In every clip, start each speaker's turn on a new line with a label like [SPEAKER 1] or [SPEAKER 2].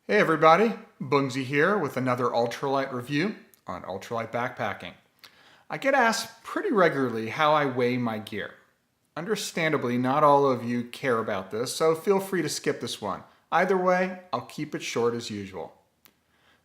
[SPEAKER 1] Hey everybody, Bungzy here with another ultralight review on ultralight backpacking. I get asked pretty regularly how I weigh my gear. Understandably, not all of you care about this, so feel free to skip this one. Either way, I'll keep it short as usual.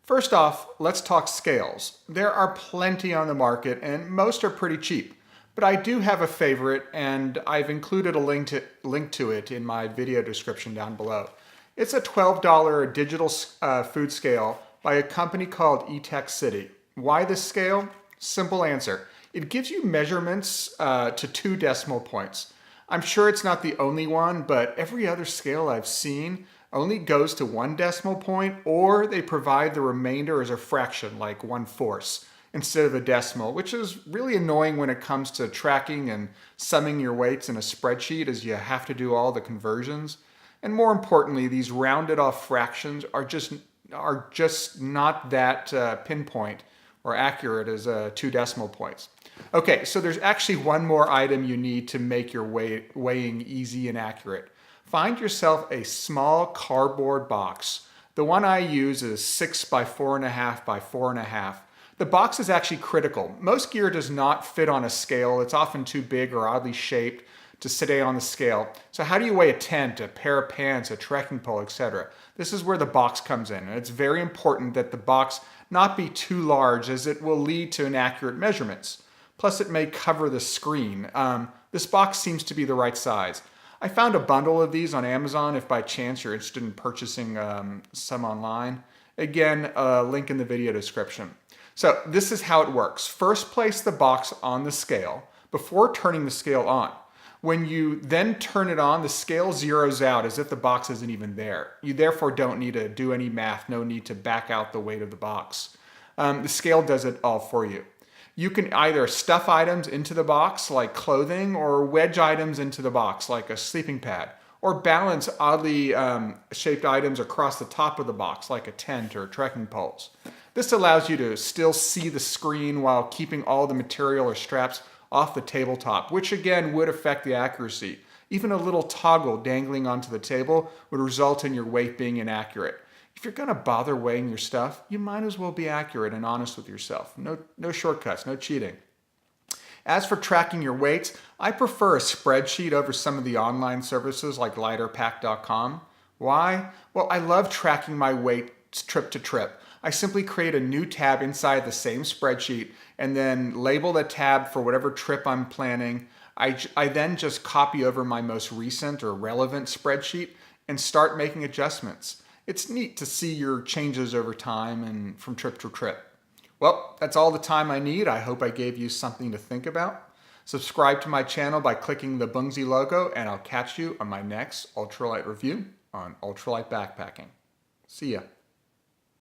[SPEAKER 1] First off, let's talk scales. There are plenty on the market and most are pretty cheap, but I do have a favorite and I've included a link to it in my video description down below. It's a $12 digital food scale by a company called eTech City. Why this scale? Simple answer. It gives you measurements to 2 decimal points. I'm sure it's not the only one, but every other scale I've seen only goes to 1 decimal point, or they provide the remainder as a fraction, like 1/4, instead of a decimal, which is really annoying when it comes to tracking and summing your weights in a spreadsheet, as you have to do all the conversions. And more importantly, these rounded off fractions are just not that pinpoint or accurate as 2 decimal points. Okay, so there's actually one more item you need to make your weighing easy and accurate. Find yourself a small cardboard box. The one I use is 6 by 4.5 by 4.5. The box is actually critical. Most gear does not fit on a scale. It's often too big or oddly shaped to stay on the scale. So how do you weigh a tent, a pair of pants, a trekking pole, etc.? This is where the box comes in. And it's very important that the box not be too large, as it will lead to inaccurate measurements. Plus it may cover the screen. This box seems to be the right size. I found a bundle of these on Amazon if by chance you're interested in purchasing some online. Again, a link in the video description. So this is how it works. First, place the box on the scale before turning the scale on. When you then turn it on, the scale zeroes out as if the box isn't even there. You therefore don't need to do any math, no need to back out the weight of the box. The scale does it all for you. You can either stuff items into the box like clothing, or wedge items into the box like a sleeping pad, or balance oddly shaped items across the top of the box like a tent or trekking poles. This allows you to still see the screen while keeping all the material or straps off the tabletop, which again would affect the accuracy. Even a little toggle dangling onto the table would result in your weight being inaccurate. If you're going to bother weighing your stuff, you might as well be accurate and honest with yourself. No shortcuts, no cheating. As for tracking your weights, I prefer a spreadsheet over some of the online services like lighterpack.com. Why? Well, I love tracking my weight trip to trip. I simply create a new tab inside the same spreadsheet and then label the tab for whatever trip I'm planning. I then just copy over my most recent or relevant spreadsheet and start making adjustments. It's neat to see your changes over time and from trip to trip. Well, that's all the time I need. I hope I gave you something to think about. Subscribe to my channel by clicking the Bungzy logo, and I'll catch you on my next ultralight review on ultralight backpacking. See ya.